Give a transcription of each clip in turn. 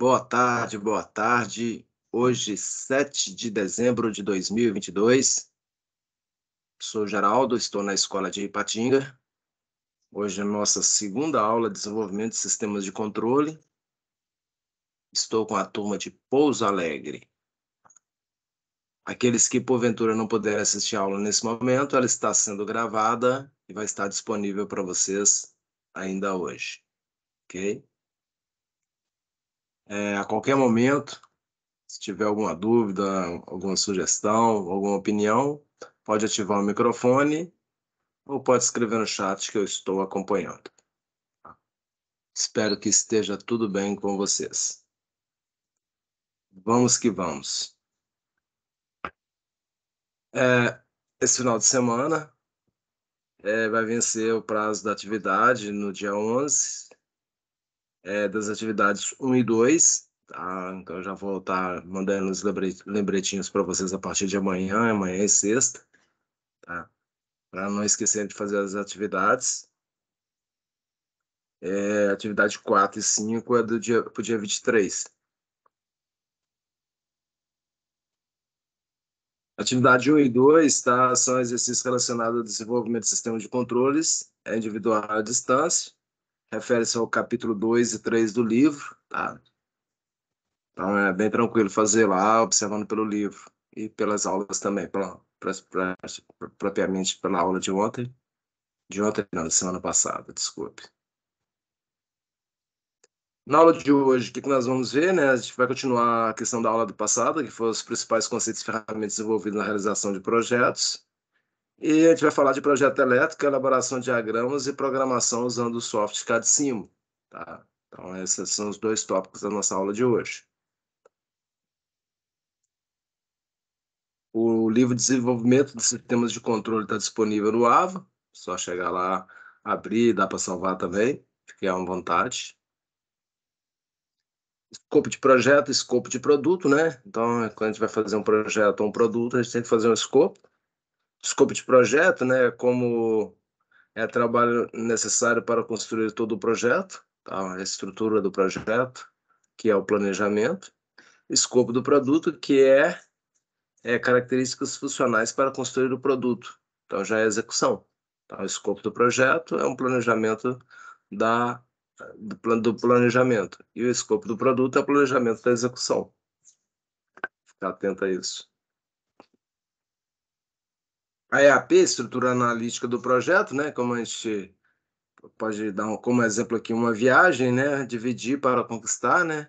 Boa tarde, boa tarde. Hoje, 7 de dezembro de 2022. Sou Geraldo, estou na escola de Ipatinga. Hoje é a nossa segunda aula de desenvolvimento de sistemas de controle. Estou com a turma de Pouso Alegre. Aqueles que, porventura, não puderem assistir a aula nesse momento, ela está sendo gravada e vai estar disponível para vocês ainda hoje. Ok? A qualquer momento, se tiver alguma dúvida, alguma sugestão, alguma opinião, pode ativar o microfone ou pode escrever no chat que eu estou acompanhando. Espero que esteja tudo bem com vocês. Vamos que vamos. Esse final de semana vai vencer o prazo da atividade no dia 11, das atividades 1 e 2. Tá? Então, eu já vou estar mandando os lembretinhos para vocês a partir de amanhã, amanhã é sexta, tá? Para não esquecer de fazer as atividades. Atividade 4 e 5 é pro dia 23. Atividade 1 e 2, tá, são exercícios relacionados ao desenvolvimento de sistemas de controles, individual à distância, refere-se ao capítulo 2 e 3 do livro, tá? Então é bem tranquilo fazer lá, observando pelo livro e pelas aulas também, propriamente pela aula de ontem. De ontem, não, da semana passada, desculpe. Na aula de hoje, o que nós vamos ver, né? A gente vai continuar a questão da aula do passado, que foram os principais conceitos e ferramentas desenvolvidos na realização de projetos. E a gente vai falar de projeto elétrico, elaboração de diagramas e programação usando o software CAD-CIM, tá? Então, esses são os dois tópicos da nossa aula de hoje. O livro de desenvolvimento de sistemas de controle está disponível no AVA, só chegar lá, abrir, dá para salvar também, fique à vontade. Escopo de projeto, escopo de produto, né? Então, quando a gente vai fazer um projeto ou um produto, a gente tem que fazer um escopo. Escopo de projeto, né? Como é trabalho necessário para construir todo o projeto, tá? A estrutura do projeto, que é o planejamento. Escopo do produto, que é características funcionais para construir o produto. Então, já é execução. Então, o escopo do projeto é um planejamento do planejamento. E o escopo do produto é o planejamento da execução. Ficar atento a isso. A EAP, estrutura analítica do projeto, né? Como a gente pode dar como exemplo aqui uma viagem, né? Dividir para conquistar, né?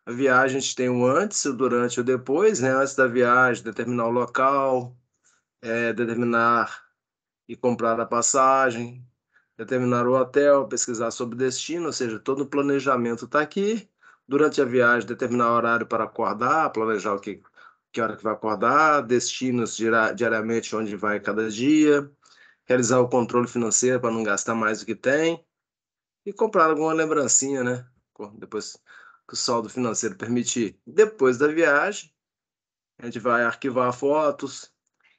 A viagem a gente tem o antes, o durante e o depois, né? Antes da viagem, determinar o local, determinar e comprar a passagem, determinar o hotel, pesquisar sobre o destino, ou seja, todo o planejamento está aqui. Durante a viagem, determinar o horário para acordar, planejar que hora que vai acordar, destinos diariamente onde vai cada dia, realizar o controle financeiro para não gastar mais do que tem e comprar alguma lembrancinha, né? Depois que o saldo financeiro permitir. Depois da viagem, a gente vai arquivar fotos,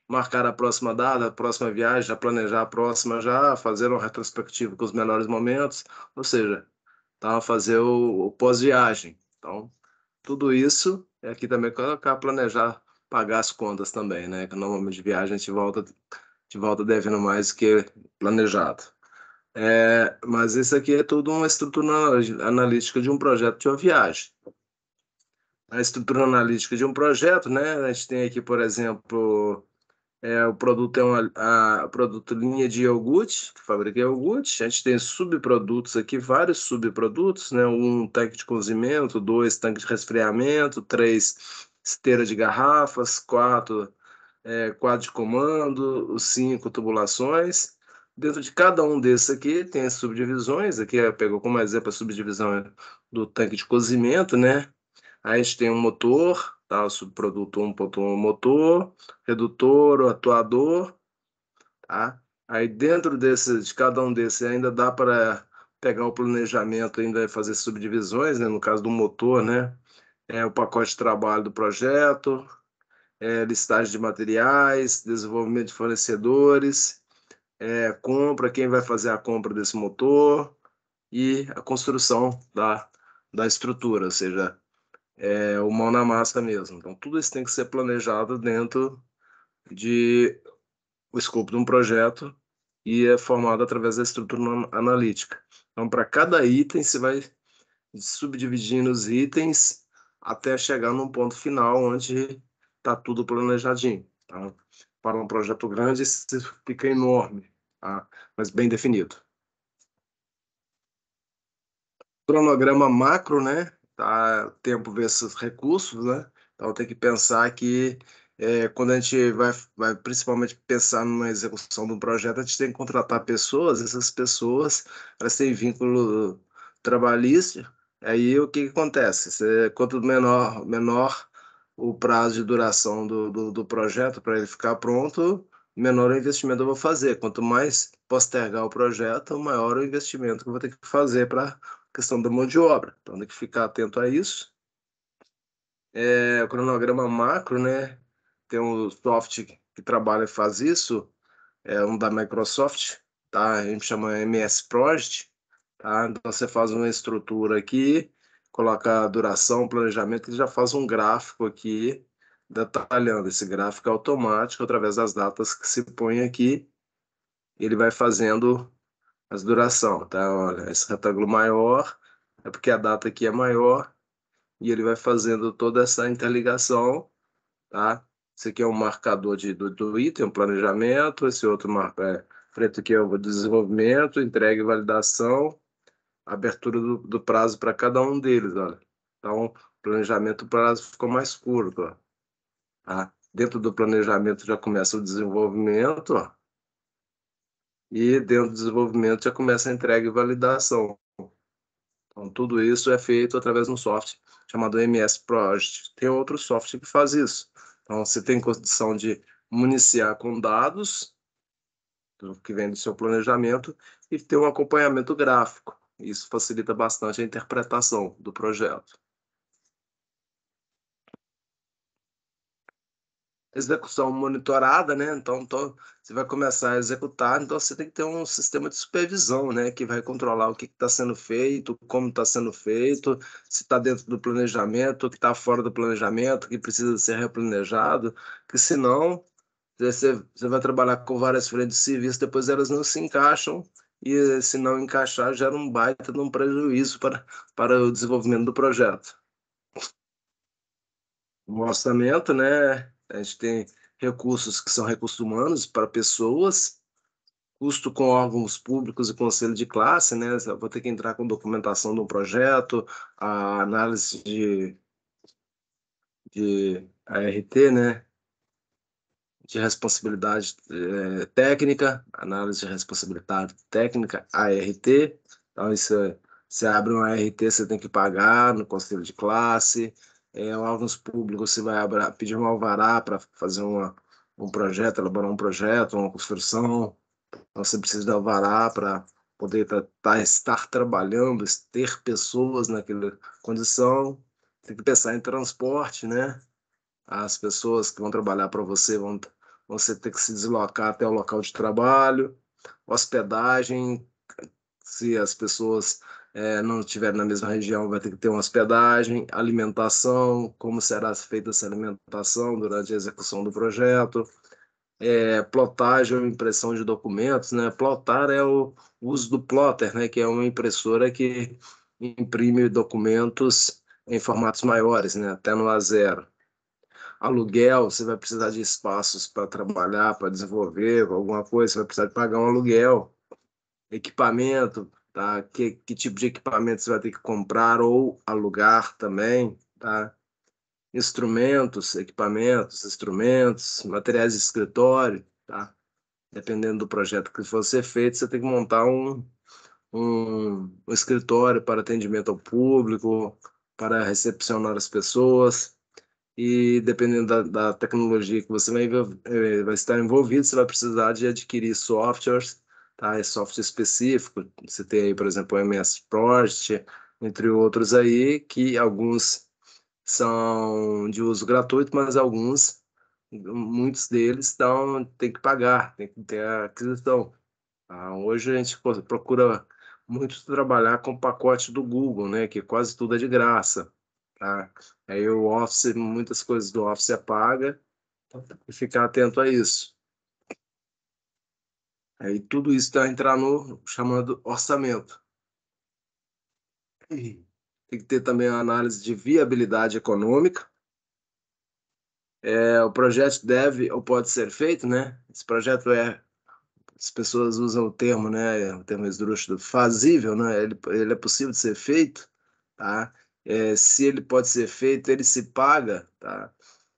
marcar a próxima data, a próxima viagem, já planejar a próxima já, fazer um retrospectivo com os melhores momentos, ou seja, tá, fazer o pós-viagem. Então, tudo isso é aqui também colocar, planejar, pagar as contas também, né? Que normalmente de viagem a gente volta devendo mais do que planejado. Mas isso aqui é tudo uma estrutura analítica de um projeto de uma viagem. A estrutura analítica de um projeto, né? A gente tem aqui, por exemplo, o produto produto linha de iogurte, que fabrica iogurte. A gente tem subprodutos aqui, vários subprodutos, né? Um, tanque de cozimento, 2, tanque de resfriamento, 3, esteira de garrafas, 4, quadro de comando, 5, tubulações. Dentro de cada um desses aqui tem as subdivisões. Aqui pegou como exemplo a subdivisão do tanque de cozimento, né? Aí a gente tem um motor, tá? O subproduto 1.1 motor, redutor, o atuador, tá? Aí dentro de cada um desses ainda dá para pegar o planejamento, ainda fazer subdivisões, né? No caso do motor, né? O pacote de trabalho do projeto, listagem de materiais, desenvolvimento de fornecedores, compra, quem vai fazer a compra desse motor e a construção da estrutura, ou seja, é o mão na massa mesmo. Então, tudo isso tem que ser planejado dentro de o escopo de um projeto e é formado através da estrutura analítica. Então, para cada item, você vai subdividindo os itens até chegar num ponto final onde está tudo planejadinho. Tá? Para um projeto grande, isso fica enorme, tá? Mas bem definido. Cronograma macro, né? Tá, tempo versus recursos, né? Então tem que pensar que quando a gente vai principalmente pensar numa execução de um projeto, a gente tem que contratar pessoas, essas pessoas elas têm vínculo trabalhista, aí o que que acontece? Quanto menor o prazo de duração do projeto para ele ficar pronto, menor o investimento eu vou fazer. Quanto mais postergar o projeto, maior o investimento que eu vou ter que fazer para questão da mão de obra. Então tem que ficar atento a isso. O cronograma macro, né? Tem um software que trabalha e faz isso, é um da Microsoft, tá? A gente chama MS Project, tá? Então você faz uma estrutura aqui, coloca a duração, planejamento, ele já faz um gráfico aqui detalhando. Esse gráfico é automático através das datas que se põe aqui, ele vai fazendo as duração, tá? Olha, esse retângulo maior é porque a data aqui é maior e ele vai fazendo toda essa interligação, tá? Esse aqui é um marcador do item, um planejamento, esse outro preto aqui é o desenvolvimento, entrega e validação, abertura do prazo para cada um deles, olha. Então, planejamento, o prazo ficou mais curto, ó, tá? Dentro do planejamento já começa o desenvolvimento, ó, e dentro do desenvolvimento já começa a entrega e validação. Então, tudo isso é feito através de um software chamado MS Project. Tem outro software que faz isso. Então, você tem condição de municiar com dados do que vem do seu planejamento e ter um acompanhamento gráfico. Isso facilita bastante a interpretação do projeto. Execução monitorada, né? Então, você vai começar a executar, então você tem que ter um sistema de supervisão, né? Que vai controlar o que está sendo feito, como está sendo feito, se está dentro do planejamento, o que está fora do planejamento, o que precisa ser replanejado, que senão você vai trabalhar com várias frentes de serviço, depois elas não se encaixam, e se não encaixar, gera um baita de um prejuízo para o desenvolvimento do projeto. O orçamento, né? A gente tem recursos que são recursos humanos para pessoas, custo com órgãos públicos e conselho de classe, né? Eu vou ter que entrar com documentação do projeto, a análise de ART, né? De responsabilidade técnica, análise de responsabilidade técnica, ART. Então, você abre um ART, você tem que pagar no conselho de classe. Órgãos públicos, você vai pedir um alvará para fazer um projeto, elaborar um projeto, uma construção. Então, você precisa de alvará para poder estar trabalhando, ter pessoas naquela condição. Tem que pensar em transporte, né? As pessoas que vão trabalhar para você vão você ter que se deslocar até o local de trabalho, hospedagem, se as pessoas não estiverem na mesma região, vai ter que ter uma hospedagem, alimentação, como será feita essa alimentação durante a execução do projeto, plotagem ou impressão de documentos, né? Plotar é o uso do plotter, né? Que é uma impressora que imprime documentos em formatos maiores, né? Até no A0. Aluguel, você vai precisar de espaços para trabalhar, para desenvolver alguma coisa, você vai precisar de pagar um aluguel. Equipamento, tá? Que tipo de equipamento você vai ter que comprar ou alugar também, tá? Instrumentos, materiais de escritório, tá? Dependendo do projeto que for ser feito, você tem que montar um escritório para atendimento ao público, para recepcionar as pessoas. E dependendo da tecnologia que você vai estar envolvido, você vai precisar de adquirir softwares, tá? É software específico. Você tem aí, por exemplo, o MS Project, entre outros aí, que alguns são de uso gratuito, mas muitos deles tem que pagar, tem que ter a aquisição. Tá? Hoje a gente procura muito trabalhar com o pacote do Google, né? Que quase tudo é de graça. tá? Aí o Office, muitas coisas do Office apaga, então tem que ficar atento a isso. Aí tudo isso está entrar no chamado orçamento. Tem que ter também a análise de viabilidade econômica. O projeto deve ou pode ser feito, né? Esse projeto as pessoas usam o termo, né? O termo esdrúxulo, fazível, né? Ele é possível de ser feito, tá? Se ele pode ser feito, ele se paga, tá?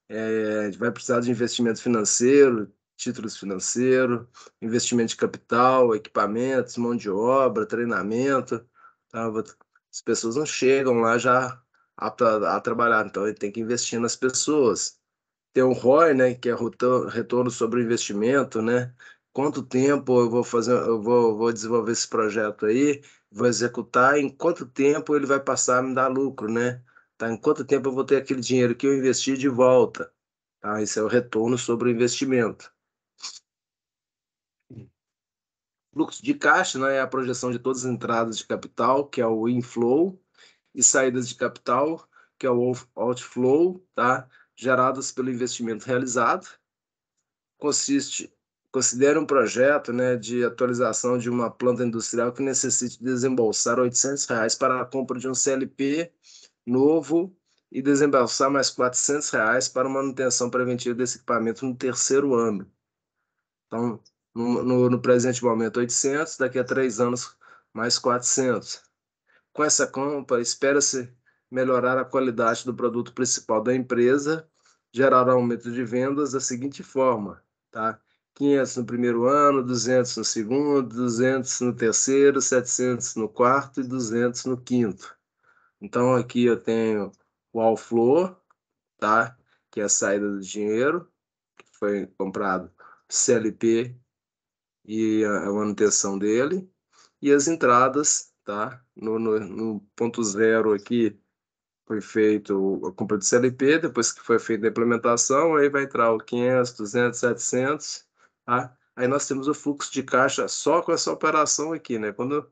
A gente vai precisar de investimento financeiro, títulos financeiros, investimento de capital, equipamentos, mão de obra, treinamento, tá? As pessoas não chegam lá já aptas a trabalhar, então ele tem que investir nas pessoas. Tem o ROI, né, que é retorno sobre o investimento, né? Quanto tempo eu vou fazer, vou desenvolver esse projeto aí, vou executar, em quanto tempo ele vai passar a me dar lucro, né? Tá? Em quanto tempo eu vou ter aquele dinheiro que eu investi de volta, tá? Esse é o retorno sobre o investimento. Fluxo de caixa, né, é a projeção de todas as entradas de capital, que é o inflow, e saídas de capital, que é o outflow, tá? Geradas pelo investimento realizado. Consiste, considera um projeto, né, de atualização de uma planta industrial que necessite desembolsar R$ 800 para a compra de um CLP novo e desembolsar mais R$ 400 para manutenção preventiva desse equipamento no terceiro ano. Então, no presente momento, 800, daqui a 3 anos, mais 400. Com essa compra, espera-se melhorar a qualidade do produto principal da empresa, gerar aumento de vendas da seguinte forma, tá? 500 no primeiro ano, 200 no segundo, 200 no terceiro, 700 no quarto e 200 no quinto. Então, aqui eu tenho o outflow, tá? Que é a saída do dinheiro, que foi comprado CLP e a manutenção dele, e as entradas, tá? No ponto zero aqui foi feito a compra de CLP, depois que foi feita a implementação, aí vai entrar o 500, 200, 700, tá? Aí nós temos o fluxo de caixa só com essa operação aqui, né? Quando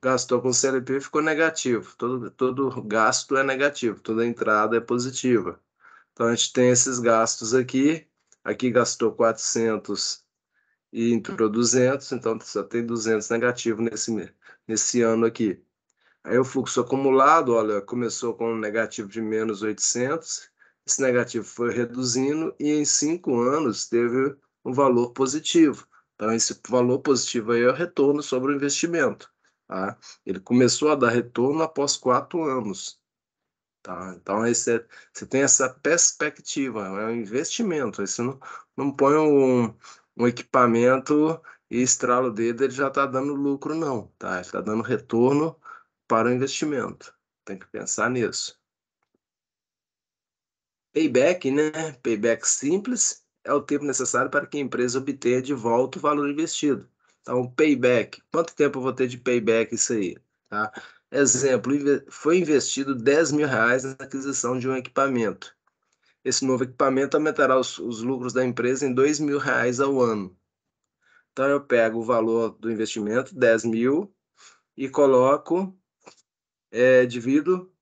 gastou com CLP ficou negativo, todo gasto é negativo, toda entrada é positiva. Então a gente tem esses gastos aqui gastou 400 e entrou 200, então só tem 200 negativo nesse ano aqui. Aí o fluxo acumulado, olha, começou com um negativo de menos 800, esse negativo foi reduzindo e em 5 anos teve um valor positivo. Então esse valor positivo aí é o retorno sobre o investimento, tá? Ele começou a dar retorno após 4 anos. Tá? Então, você tem essa perspectiva, é um investimento. Aí você não põe um equipamento e estrala o dedo, ele já está dando lucro, não. Tá? Ele está dando retorno para o investimento. Tem que pensar nisso. Payback, né? Payback simples é o tempo necessário para que a empresa obtenha de volta o valor investido. Então, payback, quanto tempo eu vou ter de payback isso aí? Tá? Exemplo, foi investido R$ 10.000 na aquisição de um equipamento. Esse novo equipamento aumentará os lucros da empresa em R$ 2.000 ao ano. Então, eu pego o valor do investimento, 10 mil, e coloco, divido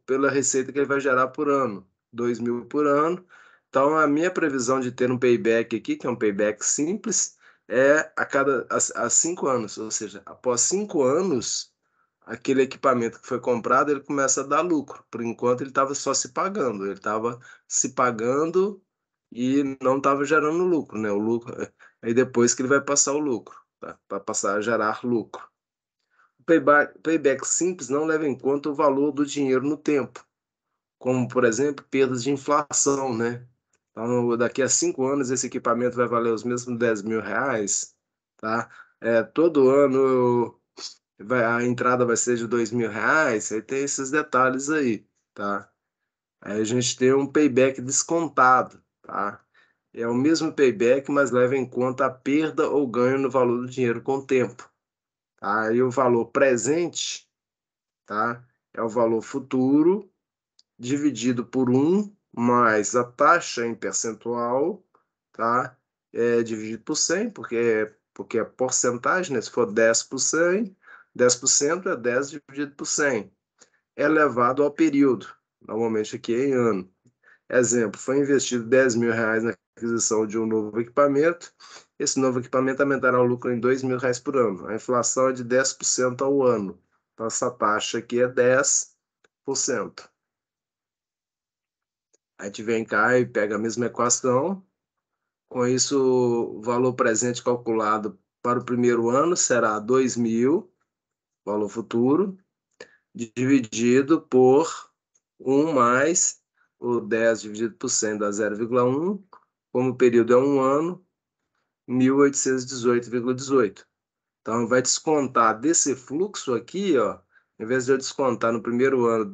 pela receita que ele vai gerar por ano, 2.000 por ano. Então, a minha previsão de ter um payback aqui, que é um payback simples, é a 5 anos, ou seja, após 5 anos, aquele equipamento que foi comprado, ele começa a dar lucro. Por enquanto, ele estava só se pagando, ele estava se pagando e não estava gerando lucro, né? O lucro, aí depois que ele vai passar o lucro, tá? Para passar a gerar lucro. Payback simples não leva em conta o valor do dinheiro no tempo, como, por exemplo, perdas de inflação, né? Então, daqui a 5 anos, esse equipamento vai valer os mesmos R$ 10.000, tá? Todo ano a entrada vai ser de R$ 2.000, aí tem esses detalhes aí, tá? Aí a gente tem um payback descontado, tá? É o mesmo payback, mas leva em conta a perda ou ganho no valor do dinheiro com o tempo. Tá? E o valor presente, tá? É o valor futuro dividido por mais a taxa em percentual, tá? Dividido por 100, porque é porcentagem, né? Se for 10%, 10% é 10 dividido por 100. elevado ao período, normalmente aqui é em ano. Exemplo, foi investido R$ 10.000 na aquisição de um novo equipamento, esse novo equipamento aumentará o lucro em R$ 2.000 por ano. A inflação é de 10% ao ano. Então, essa taxa aqui é 10%. A gente vem cá e pega a mesma equação. Com isso, o valor presente calculado para o primeiro ano será 2.000, valor futuro, dividido por 1 mais o 10 dividido por 100 dá 0,1. Como o período é um ano, 1.818,18. Então, vai descontar desse fluxo aqui, ó, em vez de eu descontar no primeiro ano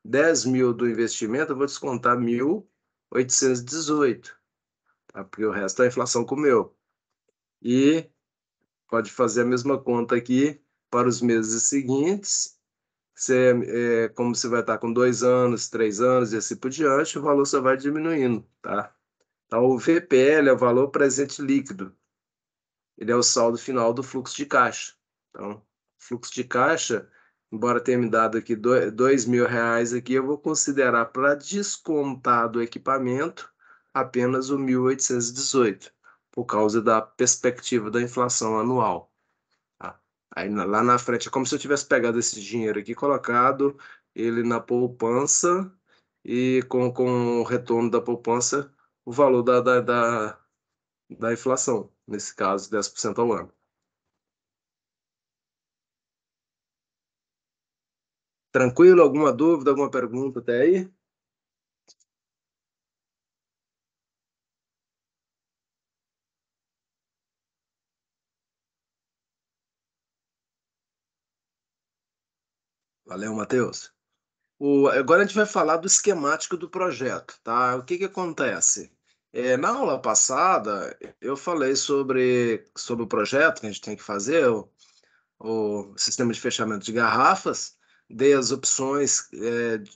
10.000 do investimento, eu vou descontar 1.818, tá? Porque o resto a inflação comeu. E pode fazer a mesma conta aqui para os meses seguintes. Como você vai estar com 2 anos, 3 anos e assim por diante, o valor só vai diminuindo, tá? Então, o VPL é o valor presente líquido. Ele é o saldo final do fluxo de caixa. Então, fluxo de caixa, embora tenha me dado aqui R$ 2.000 aqui, eu vou considerar para descontar do equipamento apenas o 1.818, por causa da perspectiva da inflação anual. Tá? Aí lá na frente é como se eu tivesse pegado esse dinheiro aqui, colocado ele na poupança e com o retorno da poupança, o valor da inflação, nesse caso, 10% ao ano. Tranquilo? Alguma dúvida, alguma pergunta até aí? Valeu, Matheus. Agora a gente vai falar do esquemático do projeto, tá? O que que acontece? Na aula passada, eu falei sobre o projeto que a gente tem que fazer, o sistema de fechamento de garrafas, dei as opções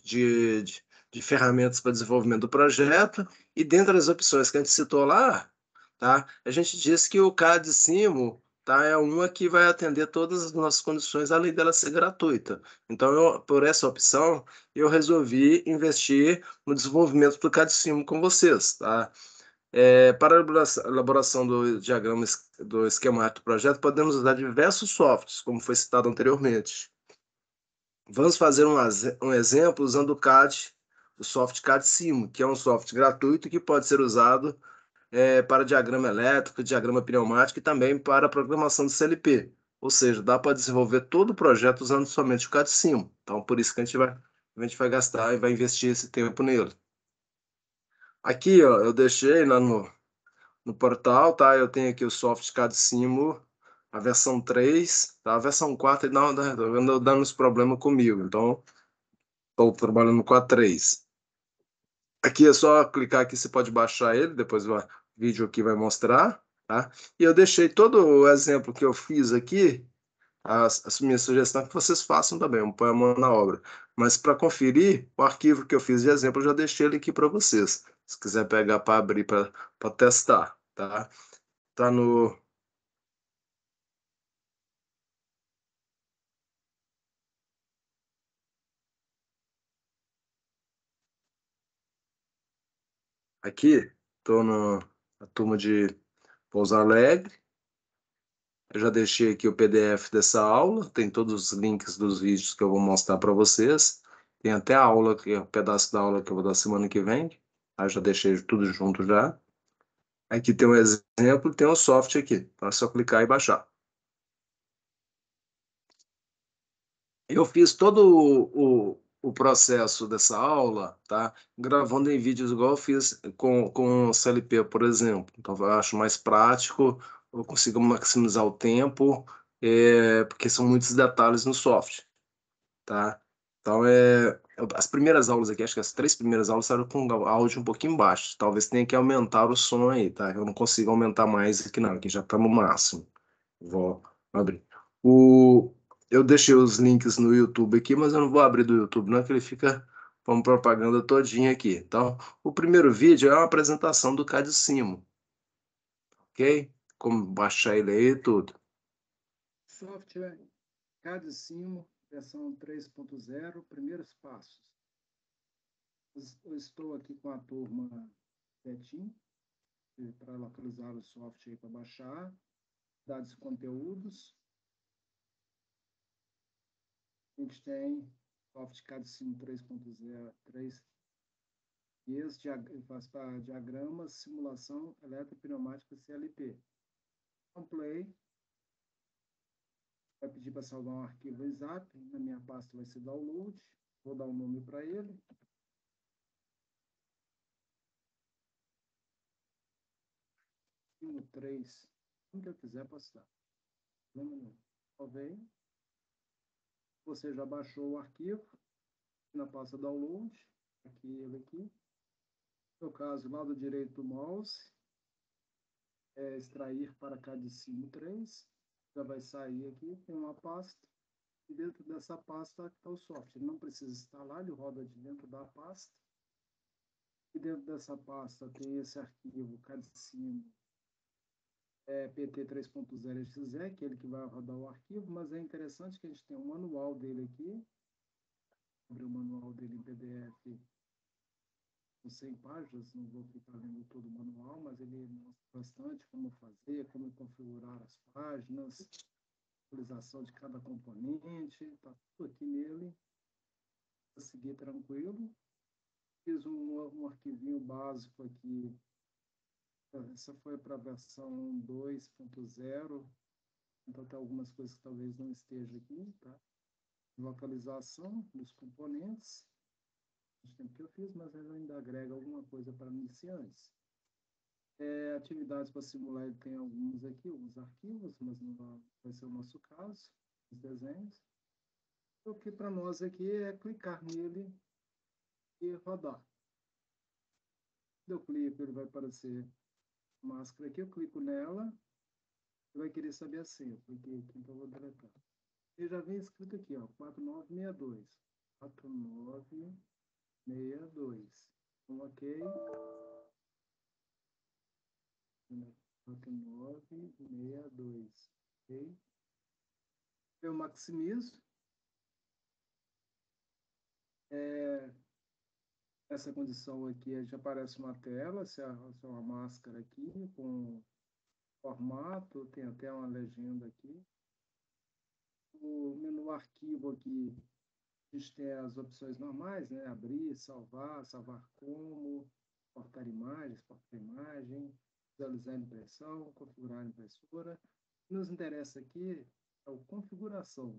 de ferramentas para desenvolvimento do projeto, e dentre as opções que a gente citou lá, tá, a gente disse que o CAD Simo, tá, é uma que vai atender todas as nossas condições, além dela ser gratuita. Então, por essa opção, eu resolvi investir no desenvolvimento do CAD Simo com vocês, tá? Para a elaboração do diagrama do esquemático do projeto, podemos usar diversos softwares, como foi citado anteriormente. Vamos fazer um exemplo usando o CAD, o software CAD Simo, que é um software gratuito que pode ser usado para diagrama elétrico, diagrama pneumático e também para programação de CLP. Ou seja, dá para desenvolver todo o projeto usando somente o CAD Simo. Então, por isso que a gente vai gastar e vai investir esse tempo nele. Aqui, ó, eu deixei lá no portal, tá? Eu tenho aqui o SoftCAD Simo, a versão 3, tá? A versão 4 anda dando uns problemas comigo, então estou trabalhando com a 3. Aqui é só clicar aqui, você pode baixar ele, depois o vídeo aqui vai mostrar, tá? E eu deixei todo o exemplo que eu fiz aqui, a minha sugestão é que vocês façam também, põe a mão na obra. Mas para conferir, o arquivo que eu fiz de exemplo, eu já deixei ele aqui para vocês. Se quiser pegar para abrir, para testar, tá? Tá no Aqui, estou na turma de Pouso Alegre. Eu já deixei aqui o PDF dessa aula, tem todos os links dos vídeos que eu vou mostrar para vocês. Tem até a aula, que é um pedaço da aula que eu vou dar semana que vem. Aí já deixei tudo junto já. Aqui tem um exemplo, tem um software aqui. Então é só clicar e baixar. Eu fiz todo o processo dessa aula, tá? Gravando em vídeos igual eu fiz com o CLP, por exemplo. Então, eu acho mais prático, eu consigo maximizar o tempo, porque são muitos detalhes no software, tá? Então, as primeiras aulas aqui, acho que as 3 primeiras aulas saíram com áudio um pouquinho baixo. Talvez tenha que aumentar o som aí, tá? Eu não consigo aumentar mais aqui não, aqui já está no máximo. Vou abrir. O, eu deixei os links no YouTube aqui, mas eu não vou abrir do YouTube, não, que ele fica com propaganda todinha aqui. Então, o primeiro vídeo é uma apresentação do CAD Simo, ok? Como baixar ele aí e tudo. Software CAD Simo versão 3.0, primeiros passos. Eu estou aqui com a turma Betim, para localizar o software para baixar, dados e conteúdos. A gente tem Soft CAD-Sim 3.0, 3, e esse faz para diagramas, simulação eletropneumática CLP. Então, play. Vai pedir para salvar um arquivo exato. Na minha pasta vai ser download. Vou dar um nome para ele. No 3. Como que eu quiser postar. Salvei. Você já baixou o arquivo. Na pasta download. Aqui ele aqui. No caso, lado direito do mouse. É extrair para CAD-Sim 3. Já vai sair aqui. Tem uma pasta. E dentro dessa pasta está o software. Ele não precisa instalar, ele roda de dentro da pasta. E dentro dessa pasta tem esse arquivo CAD-Sim PT 3.0exe, que é ele que vai rodar o arquivo, mas é interessante que a gente tem um manual dele aqui. Abrir o manual dele em PDF com 100 páginas, não vou ficar lendo todo o manual, mas ele mostra bastante como fazer, como configurar as páginas, utilização de cada componente, está tudo aqui nele. Vou seguir tranquilo. Fiz um arquivinho básico aqui. Essa foi para a versão 2.0, então tem algumas coisas que talvez não esteja aqui, tá? Localização dos componentes. Faz tempo que eu fiz, mas ele ainda agrega alguma coisa para iniciantes. Atividades para simular, ele tem alguns aqui, alguns arquivos, mas não vai ser o nosso caso, os desenhos. O que para nós aqui é clicar nele e rodar. Eu clico, ele vai aparecer máscara aqui, eu clico nela, ele vai querer saber a senha. Eu cliquei aqui, então eu vou deletar. E já vem escrito aqui, ó, 4962. 4962. Ok. 4962. Ok. Eu maximizo. Essa condição aqui já aparece uma tela, se é uma máscara aqui, com formato, tem até uma legenda aqui. O menu arquivo aqui, a gente tem as opções normais, né? Abrir, salvar, salvar como, exportar imagem, visualizar a impressão, configurar a impressora. O que nos interessa aqui é a configuração.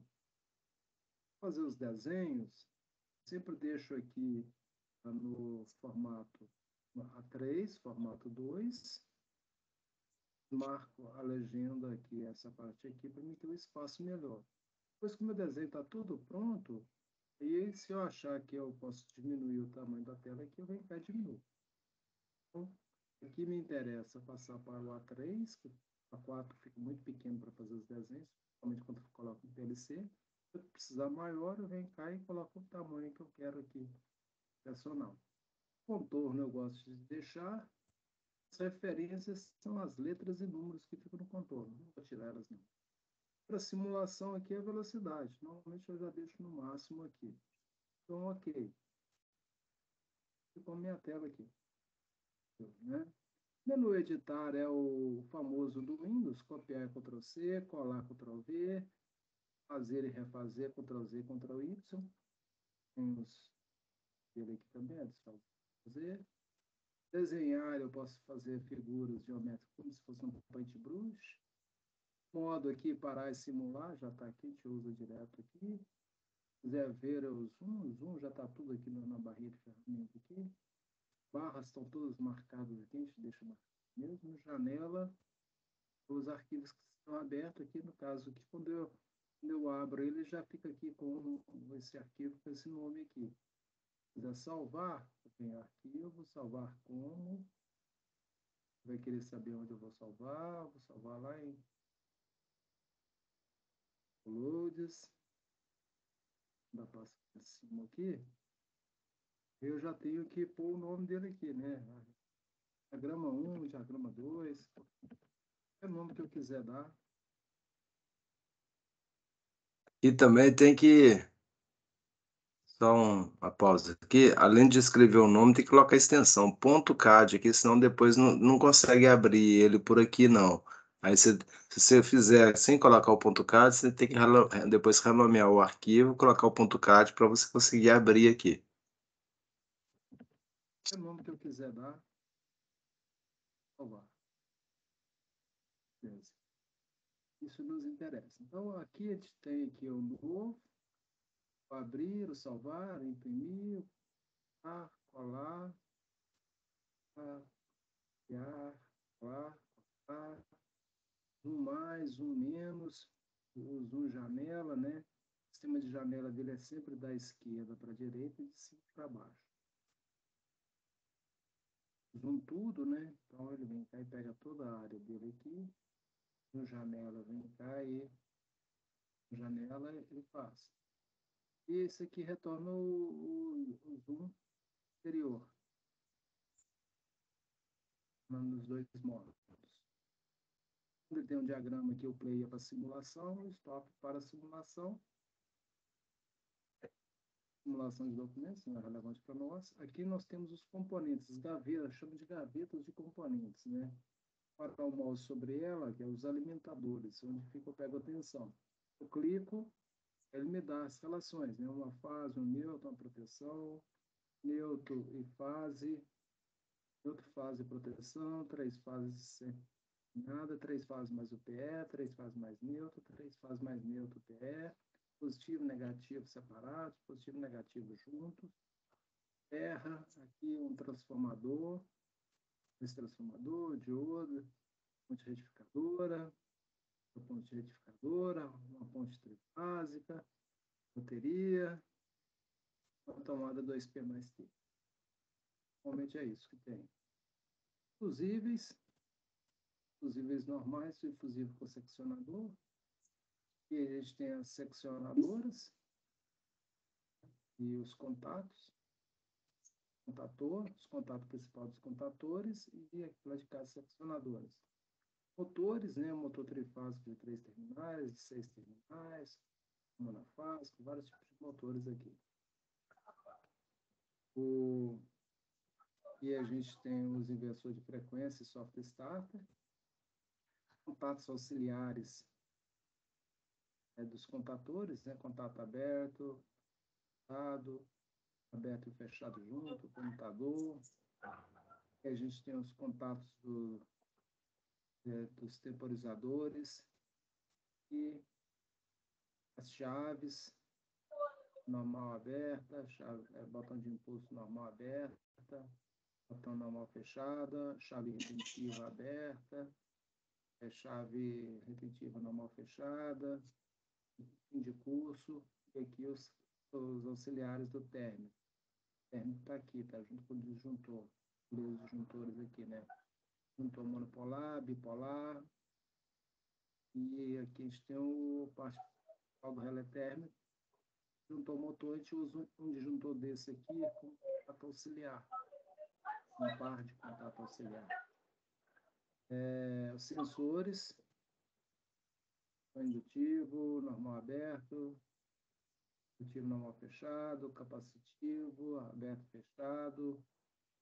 Fazer os desenhos, sempre deixo aqui no formato A3, formato 2, marco a legenda aqui, essa parte aqui, para me ter um espaço melhor. Depois que o meu desenho está tudo pronto, e se eu achar que eu posso diminuir o tamanho da tela aqui, eu venho cá e diminuo. Então, aqui me interessa passar para o A3, que o A4 fica muito pequeno para fazer os desenhos, principalmente quando eu coloco no PLC. Se eu precisar maior, eu venho cá e coloco o tamanho que eu quero aqui, personal. Contorno eu gosto de deixar. As referências são as letras e números que ficam no contorno. Não vou tirar elas, não. Para simulação aqui é a velocidade. Normalmente eu já deixo no máximo aqui. Então, ok. Ficou a minha tela aqui. Né? Menu editar é o famoso do Windows. Copiar, Ctrl+C, colar, Ctrl+V, fazer e refazer, Ctrl+Z, Ctrl+Y. Temos ele aqui também, fazer. Desenhar, eu posso fazer figuras geométricas como se fosse um paintbrush. Modo aqui, parar e simular, já está aqui, a gente usa direto aqui. Se quiser ver o zoom já está tudo aqui na barrinha de ferramenta aqui. Barras estão todas marcadas aqui, a gente deixa marcado mesmo. Janela, os arquivos que estão abertos aqui, no caso aqui, quando eu abro ele, já fica aqui com esse arquivo, com esse nome aqui. Se quiser salvar, eu tenho arquivo, salvar como, vai querer saber onde eu vou salvar lá em Loads, da pasta de cima aqui, eu já tenho que pôr o nome dele aqui, né? Diagrama 1, diagrama 2, é o nome que eu quiser dar. E também tem que, só uma pausa aqui, além de escrever o nome, tem que colocar a extensão, ponto .cad aqui, senão depois não consegue abrir ele por aqui, não. Aí se você fizer sem colocar o ponto .cad, você tem que depois renomear o arquivo, colocar o ponto .cad para você conseguir abrir aqui. É o nome que eu quiser dar. Salvar. Beleza. Isso nos interessa. Então, aqui a gente tem aqui o novo, o abrir, o salvar, o imprimir, colar, copiar, colar, colar, um mais, um menos, o zoom janela, né? O sistema de janela dele é sempre da esquerda para a direita e de cima para baixo. Zoom tudo, né? Então ele vem cá e pega toda a área dele aqui. No janela vem cá e janela ele faz. E esse aqui retorna o zoom anterior. Nos dois módulos. Ele tem um diagrama aqui, o play é para simulação, o stop para simulação. Simulação de documentos, não é relevante para nós. Aqui nós temos os componentes, gavetas, chamo de gavetas de componentes, né? Para o mouse sobre ela, que é os alimentadores, onde fica eu pego a tensão. Eu clico, ele me dá as relações, né? Uma fase, um neutro, uma proteção, neutro e fase, neutro, fase e proteção, 3 fases sem nada, 3 fases mais o PE, 3 fases mais neutro, 3 fases mais neutro PE, positivo e negativo separados, positivo e negativo juntos, terra, aqui um transformador, esse transformador, diodo, ponte retificadora, uma ponte retificadora, uma ponte trifásica, bateria, uma tomada 2P mais T. Normalmente é isso que tem. Fusíveis normais e fusível com seccionador. E a gente tem as seccionadoras e os contatos. Contator, os contatos principais dos contatores e aquelas de casa seccionadoras. Motores, né? Motor trifásico de 3 terminais, de 6 terminais, monofásico, vários tipos de motores aqui. E a gente tem os inversores de frequência e soft starter, contatos auxiliares dos contatores, né? Contato aberto, fechado, aberto e fechado junto, comutador. E a gente tem os contatos dos temporizadores e as chaves, normal aberta, botão de impulso normal aberta, botão normal fechada, chave retentiva aberta, chave retentiva normal fechada, fim de curso, e aqui os auxiliares do térmico. O térmico está aqui, tá junto com o disjuntor, os disjuntores aqui, né? Disjuntor monopolar, bipolar, e aqui a gente tem o parte do relé térmico. Disjuntor motor, a gente usa um disjuntor desse aqui com contato auxiliar, um par de contato auxiliar. Os sensores, indutivo, normal aberto, indutivo normal fechado, capacitivo, aberto fechado,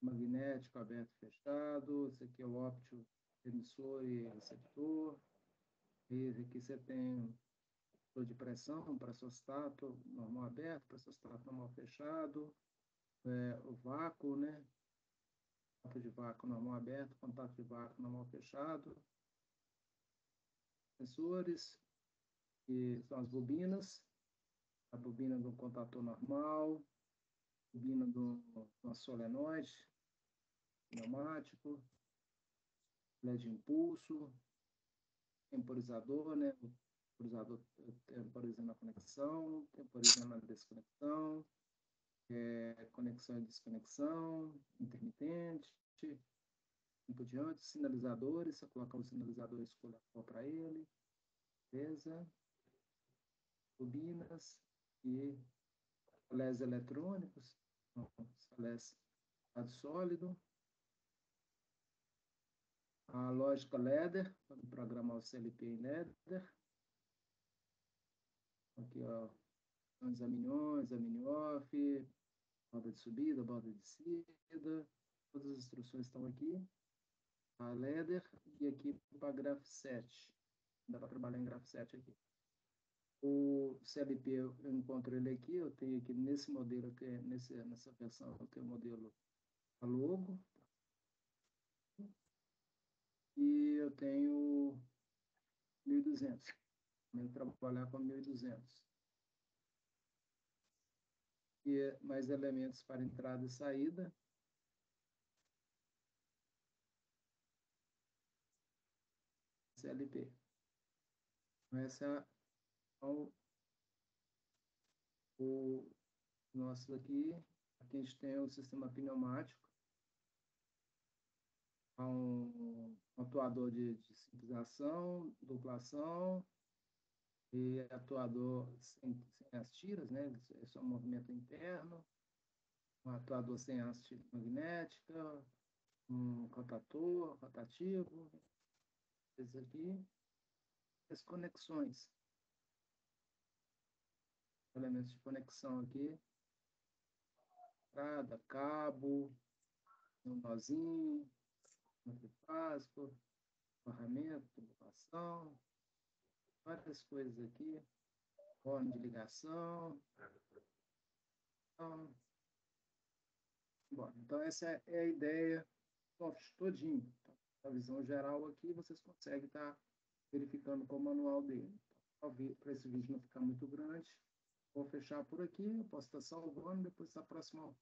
magnético aberto fechado, esse aqui é o óptico, emissor e receptor. Esse aqui você tem de pressão, pressostato normal aberto, pressostato normal fechado, o vácuo, né? Contato de vácuo normal aberto, contato de vácuo normal fechado. Sensores, que são as bobinas, a bobina do contator normal, bobina do solenoide, pneumático, LED de impulso, temporizador, né? Temporizador temporizando a conexão, temporizando a desconexão, conexão e desconexão, intermitente, e por diante, sinalizadores, você colocar o sinalizador e escolher a cor para ele, beleza? Bobinas e relés eletrônicos, relés estado sólido, a lógica LEDER, para programar o CLP em LEDER, Aqui, ó, examine-on, examine-off, borda de subida, borda de descida, todas as instruções estão aqui. A ladder e aqui para graph 7. Dá para trabalhar em graph 7 aqui. O CLP eu encontro ele aqui, eu tenho aqui nesse modelo, aqui, nessa versão, eu tenho o modelo a logo. E eu tenho 1.200. Vou trabalhar com 1.200. E mais elementos para entrada e saída. CLP. Essa é o nosso aqui. Aqui a gente tem o sistema pneumático. Um atuador de simplização, duplação e atuador sem as tiras, né? É só um movimento interno. Um atuador sem haste magnética, um rotator, rotativo. Esse aqui. As conexões. Elementos de conexão aqui. Entrada, cabo, um nozinho, um trifásico, ferramenta, tubulação, várias coisas aqui. Forno de ligação. Então essa é a ideia software todinho. A visão geral aqui, vocês conseguem estar verificando com o manual dele. Para esse vídeo não ficar muito grande, vou fechar por aqui, eu posso estar salvando, depois no próximo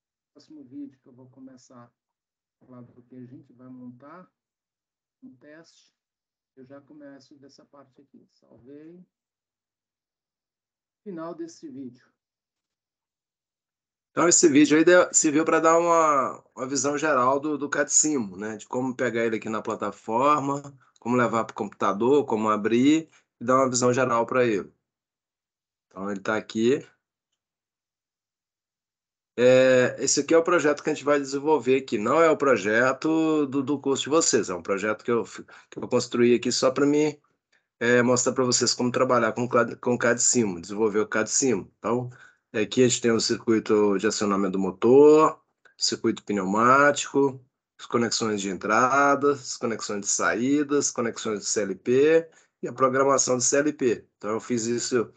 vídeo que eu vou começar a falar do que a gente vai montar um teste, eu já começo dessa parte aqui. Salvei. Final desse vídeo. Então, esse vídeo aí serviu para dar uma visão geral do CAD-Simo, né? De como pegar ele aqui na plataforma, como levar para o computador, como abrir e dar uma visão geral para ele. Então, ele está aqui. Esse aqui é o projeto que a gente vai desenvolver aqui. Não é o projeto do curso de vocês, é um projeto que eu construí aqui só para mim mostrar para vocês como trabalhar com o CAD-Simo, desenvolver o CAD-Simo. Então, aqui a gente tem o circuito de acionamento do motor, circuito pneumático, as conexões de entradas, as conexões de saídas, conexões de CLP e a programação de CLP. Então, eu fiz isso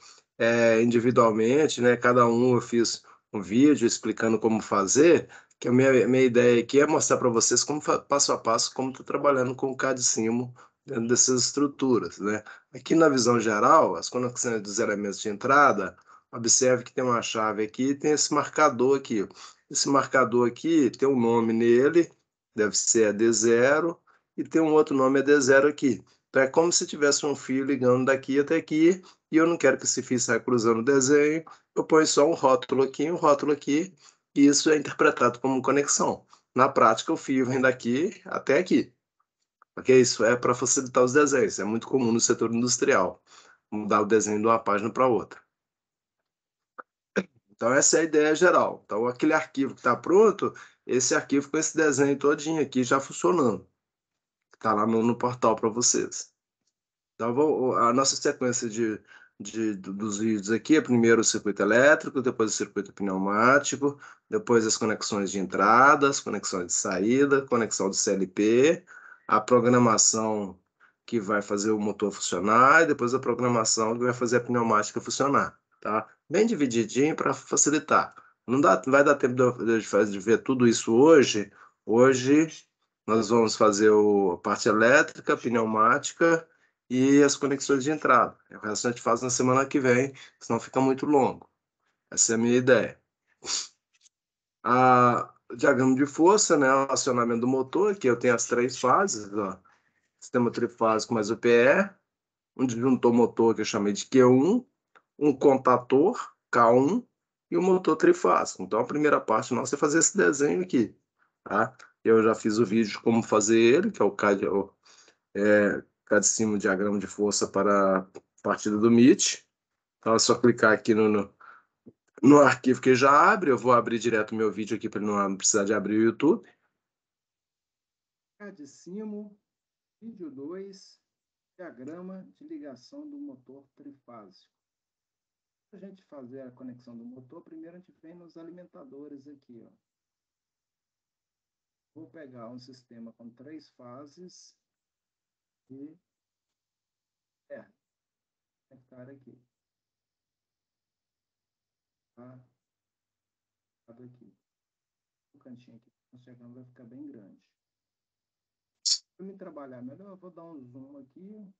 individualmente, né? Cada um eu fiz um vídeo explicando como fazer, que a minha ideia aqui é mostrar para vocês como passo a passo como estou trabalhando com o CAD-Simo dentro dessas estruturas, né? Aqui na visão geral, as conexões dos elementos de entrada, observe que tem uma chave aqui e tem esse marcador aqui. Esse marcador aqui tem um nome nele, deve ser AD0, e tem um outro nome AD0 aqui. Então é como se tivesse um fio ligando daqui até aqui, e eu não quero que esse fio saia cruzando o desenho, eu ponho só um rótulo aqui, e isso é interpretado como conexão. Na prática, o fio vem daqui até aqui. Porque isso é para facilitar os desenhos. É muito comum no setor industrial, mudar o desenho de uma página para outra. Então, essa é a ideia geral. Então, aquele arquivo que está pronto, esse arquivo com esse desenho todinho aqui já funcionando. Está lá no portal para vocês. Então, a nossa sequência dos vídeos aqui é primeiro o circuito elétrico, depois o circuito pneumático, depois as conexões de entrada, as conexões de saída, conexão de CLP, a programação que vai fazer o motor funcionar e depois a programação que vai fazer a pneumática funcionar, tá? Bem divididinho para facilitar. Não vai dar tempo de ver tudo isso hoje. Hoje nós vamos fazer a parte elétrica, pneumática e as conexões de entrada. O resto a gente faz na semana que vem, senão fica muito longo. Essa é a minha ideia. O diagrama de força, né, o acionamento do motor, aqui eu tenho as três fases, ó. Sistema trifásico mais o PE, um disjuntor motor que eu chamei de Q1, um contator, K1, e o motor trifásico. Então a primeira parte nossa é fazer esse desenho aqui, tá? Eu já fiz o vídeo de como fazer ele, que é o CAD, CAD-Simo diagrama de força para a partida do MIT. Então é só clicar aqui no arquivo que já abre. Eu vou abrir direto o meu vídeo aqui para não precisar de abrir o YouTube. CAD-Simo, vídeo 2, diagrama de ligação do motor trifásico. Para a gente fazer a conexão do motor, primeiro a gente vem nos alimentadores aqui, ó. Vou pegar um sistema com 3 fases e conectar aqui. Tá? Aqui. O cantinho aqui, chegando, vai ficar bem grande. Para me trabalhar melhor, eu vou dar um zoom aqui,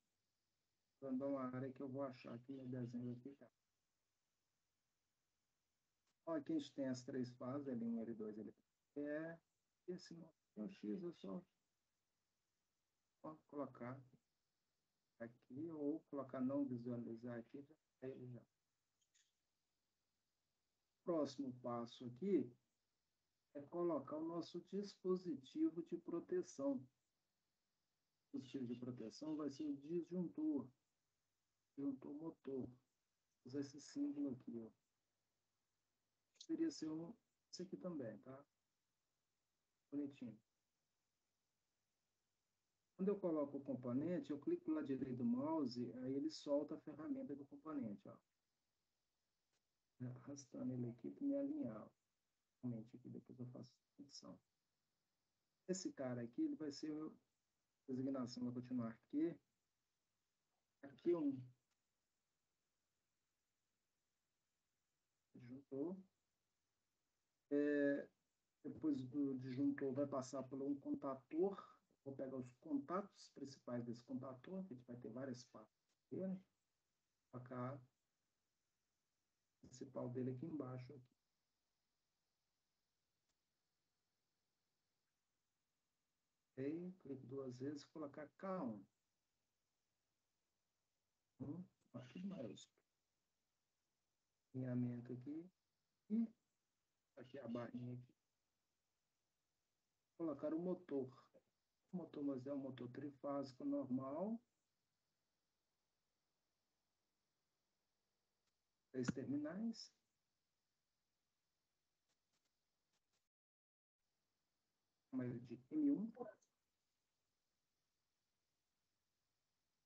para dar uma área que eu vou achar aqui no desenho aqui. Ó, aqui a gente tem as 3 fases, L1, L2, L3. Esse no X é só colocar aqui, ou colocar não visualizar aqui, já ele já. Próximo passo aqui é colocar o nosso dispositivo de proteção. O dispositivo de proteção vai ser o disjuntor motor. Vou usar esse símbolo aqui, ó. Poderia ser esse aqui também, tá? Bonitinho. Quando eu coloco o componente, eu clico lá direito do mouse, aí ele solta a ferramenta do componente, ó. Arrastando ele aqui para me alinhar. Aqui, depois eu faço a edição. Esse cara aqui, ele vai ser a designação, vai continuar aqui. Aqui disjuntor. Depois do disjuntor vai passar por um contator. Vou pegar os contatos principais desse contator, que a gente vai ter várias partes dele. Vou colocar o principal dele aqui embaixo. Aqui. Ok, clico 2 vezes, colocar K1. Aqui maiúsculo. Alinhamento aqui. E aqui a barrinha aqui. Colocar o motor. O motor, mas é um motor trifásico normal. 3 terminais. Tamanho de M1.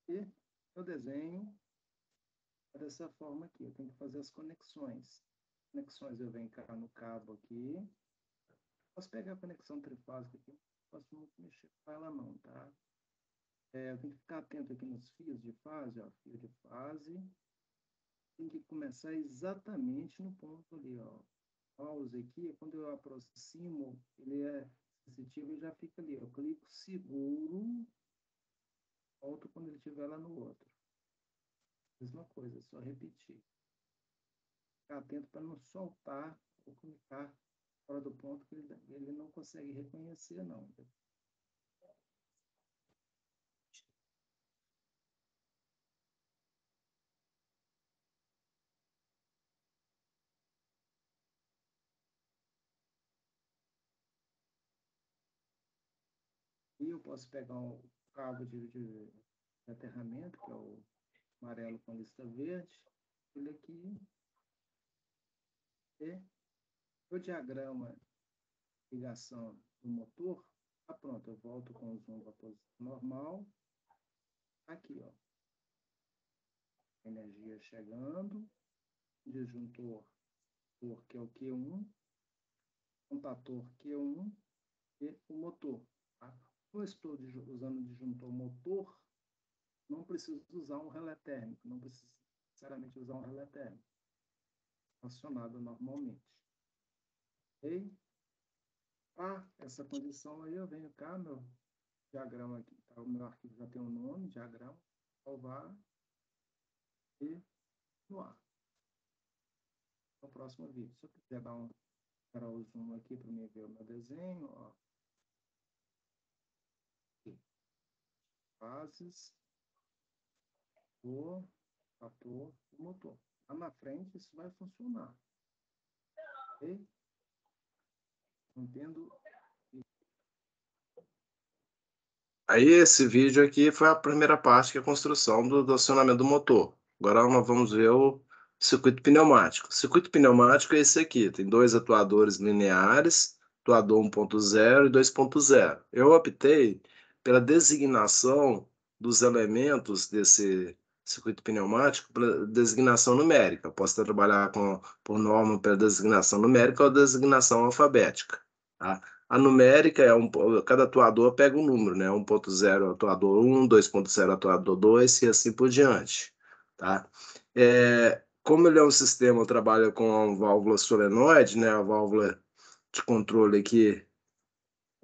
E eu desenho dessa forma aqui. Eu tenho que fazer as conexões. Conexões eu venho cá no cabo aqui. Posso pegar a conexão trifásica aqui. Não posso muito mexer com ela não, tá? Eu tenho que ficar atento aqui nos fios de fase, ó. Fio de fase. Tem que começar exatamente no ponto ali, ó. O mouse aqui, quando eu aproximo, ele é sensitivo e já fica ali. Eu clico, seguro, volto quando ele estiver lá no outro. Mesma coisa, só repetir. Ficar atento para não soltar ou clicar fora do ponto que ele não consegue reconhecer, não. E eu posso pegar um cabo de aterramento, que é o amarelo com lista verde, ele aqui, e o diagrama de ligação do motor, tá pronto, eu volto com o zoom para a posição normal, aqui, ó, energia chegando, disjuntor, que é o Q1, contator Q1 e o motor, tá? Eu estou usando o disjuntor motor, não preciso usar um relé térmico, não preciso necessariamente usar um relé térmico, acionado normalmente. Ok? Essa condição aí, eu venho cá, meu diagrama aqui, tá? O meu arquivo já tem um nome, diagrama, salvar e no ar. No próximo vídeo. Se eu quiser dar o zoom aqui para mim ver o meu desenho, ó. Aqui. Fases, fator, motor. Lá na frente isso vai funcionar. Ok? Entendo. Aí esse vídeo aqui foi a primeira parte, que é a construção do acionamento do motor. Agora nós vamos ver o circuito pneumático. O circuito pneumático é esse aqui, tem 2 atuadores lineares, atuador 1.0 e 2.0. Eu optei pela designação dos elementos desse circuito pneumático para designação numérica. Posso trabalhar por norma para designação numérica ou designação alfabética. Tá? A numérica cada atuador pega um número, né? 1.0 atuador 1, 2.0 atuador 2 e assim por diante. Tá? Como ele é um sistema, eu trabalho com a válvula solenoide, né? A válvula de controle aqui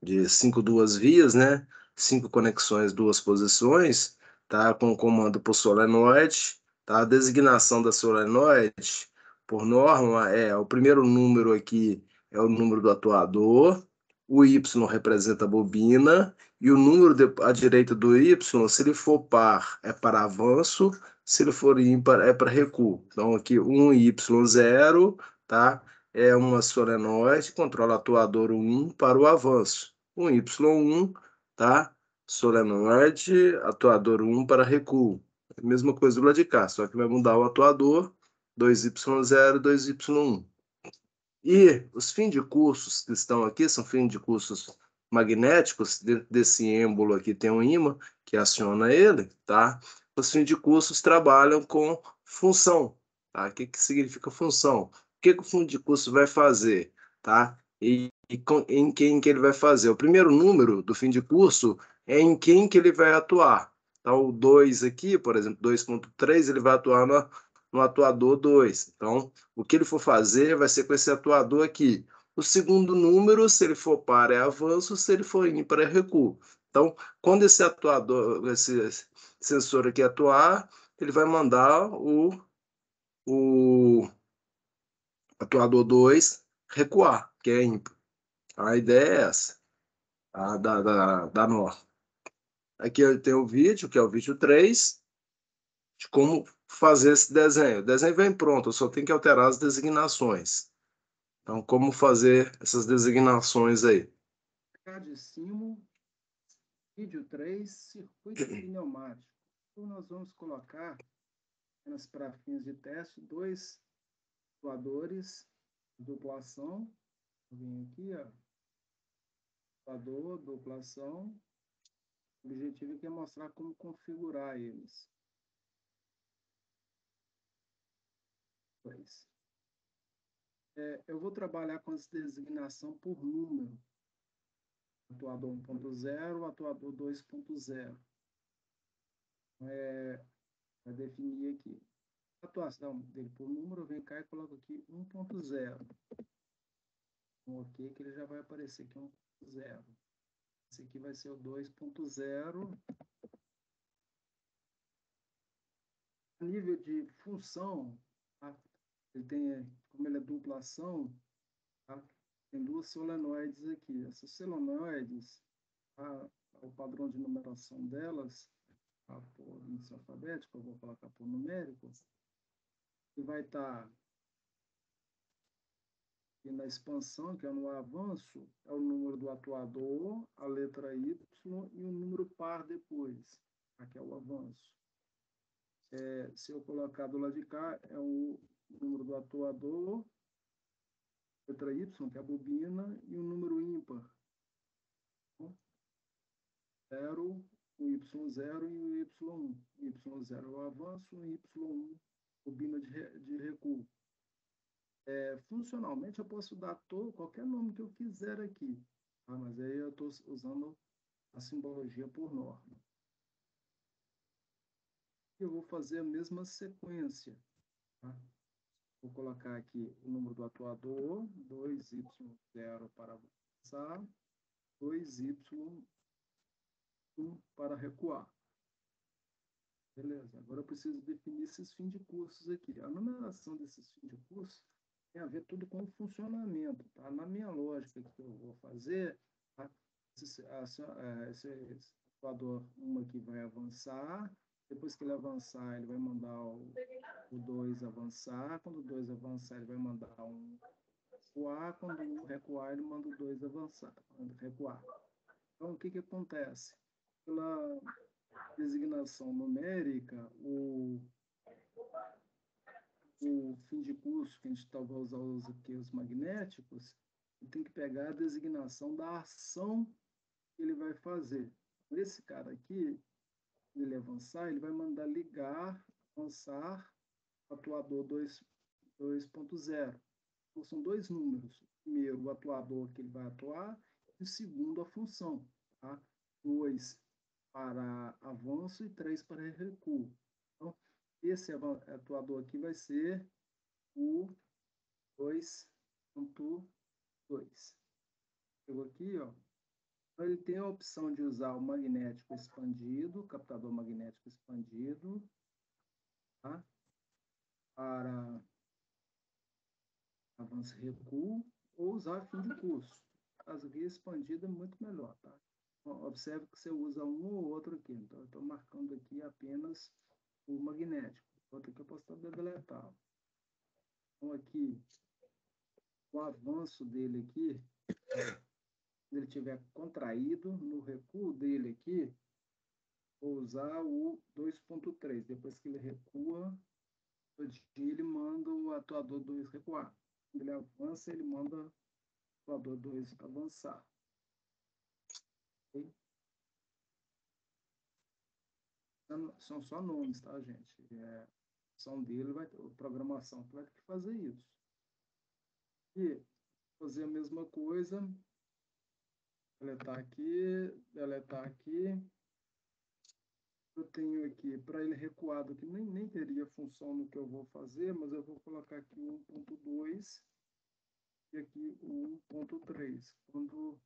de 2 vias, né? 5 conexões, 2 posições, tá? Com comando por solenoide, tá? A designação da solenoide, por norma, o primeiro número aqui é o número do atuador, o Y representa a bobina, e o número à direita do Y, se ele for par, é para avanço, se ele for ímpar, é para recuo. Então, aqui, 1Y0, tá? É uma solenoide, controla atuador 1 para o avanço. Um Y1, tá? Solenoide, atuador 1 para recuo. Mesma coisa do lado de cá, só que vai mudar o atuador, 2Y0 e 2Y1. E os fins de cursos que estão aqui são fins de cursos magnéticos. Dentro desse êmbolo aqui tem um ímã que aciona ele, tá? Os fins de cursos trabalham com função, tá? O que significa função? O que o fundo de curso vai fazer, tá? Em quem que ele vai fazer? O primeiro número do fim de curso é em quem que ele vai atuar. Então, o 2 aqui, por exemplo, 2.3, ele vai atuar no atuador 2. Então, o que ele for fazer vai ser com esse atuador aqui. O segundo número, se ele for par, é avanço, se ele for ímpar, é recuo. Então, quando esse atuador, esse sensor aqui atuar, ele vai mandar o atuador 2 recuar, que é ímpar. A ideia é essa, da norma. Aqui eu tenho o vídeo, que é o vídeo 3, de como fazer esse desenho. O desenho vem pronto, eu só tenho que alterar as designações. Então, como fazer essas designações aí? De cima, vídeo 3, circuito pneumático. Então, nós vamos colocar, apenas para fins de teste, 2 atuadores, duplação. Vem aqui, ó. Atuador, duplação. O objetivo aqui é mostrar como configurar eles. Eu vou trabalhar com essa designação por número. Atuador 1.0, atuador 2.0. Vai definir aqui. A atuação dele por número, vem cá e coloco aqui 1.0. Ok, que ele já vai aparecer aqui 1.0. Esse aqui vai ser o 2.0. A nível de função, tá? Ele tem, como ele é duplação, tá? Tem 2 solenoides aqui. Essas solenoides, o padrão de numeração delas, por índice alfabético, eu vou colocar por numérico, e vai estar aqui na expansão, que é no avanço, é o número do atuador, a letra Y e um número par depois. Aqui é o avanço. Se eu colocar do lado de cá, é o número do atuador, letra Y, que é a bobina, e um número ímpar. 0, o Y0 e o Y1. O Y0 é o avanço, o Y1, bobina de recuo. Funcionalmente, eu posso dar qualquer nome que eu quiser aqui, tá? Mas aí eu estou usando a simbologia por norma. Eu vou fazer a mesma sequência. Tá? Vou colocar aqui o número do atuador, 2Y0 para avançar, 2Y1 para recuar. Beleza, agora eu preciso definir esses fins de cursos aqui. A numeração desses fins de curso tem a ver tudo com o funcionamento. Tá? Na minha lógica que eu vou fazer, tá? Esse atuador 1 aqui vai avançar. Depois que ele avançar, ele vai mandar o 2 avançar. Quando o 2 avançar, ele vai mandar um recuar. Quando um recuar, ele manda o 2 avançar, recuar. Então, o que acontece? Pela designação numérica, o fim de curso, que a gente talvez usa aqui, os magnéticos, tem que pegar a designação da ação que ele vai fazer. Esse cara aqui, ele avançar, ele vai mandar ligar avançar atuador 2.0. Então, são dois números. Primeiro, o atuador que ele vai atuar, e o segundo, a função. Tá? 2 para avanço e 3 para recuo. Então, esse atuador aqui vai ser o 2.2. Chegou aqui, ó. Então, ele tem a opção de usar o magnético expandido, captador magnético expandido, tá? Para avanço e recuo, ou usar fim de curso. Caso aqui, expandido é muito melhor, tá? Então, observe que você usa um ou outro aqui. Então, eu estou marcando aqui apenas o magnético. Outro aqui eu posso estar deletado. Então, aqui, o avanço dele aqui, se ele estiver contraído, no recuo dele aqui, vou usar o 2.3. Depois que ele recua, ele manda o atuador 2 recuar. Quando ele avança, ele manda o atuador 2 avançar. Okay? São só nomes, tá, gente? A função dele vai ter, a programação vai ter que fazer isso. E fazer a mesma coisa, deletar aqui. Eu tenho aqui, para ele recuado, que nem teria função no que eu vou fazer, mas eu vou colocar aqui o 1.2 e aqui o 1.3. Quando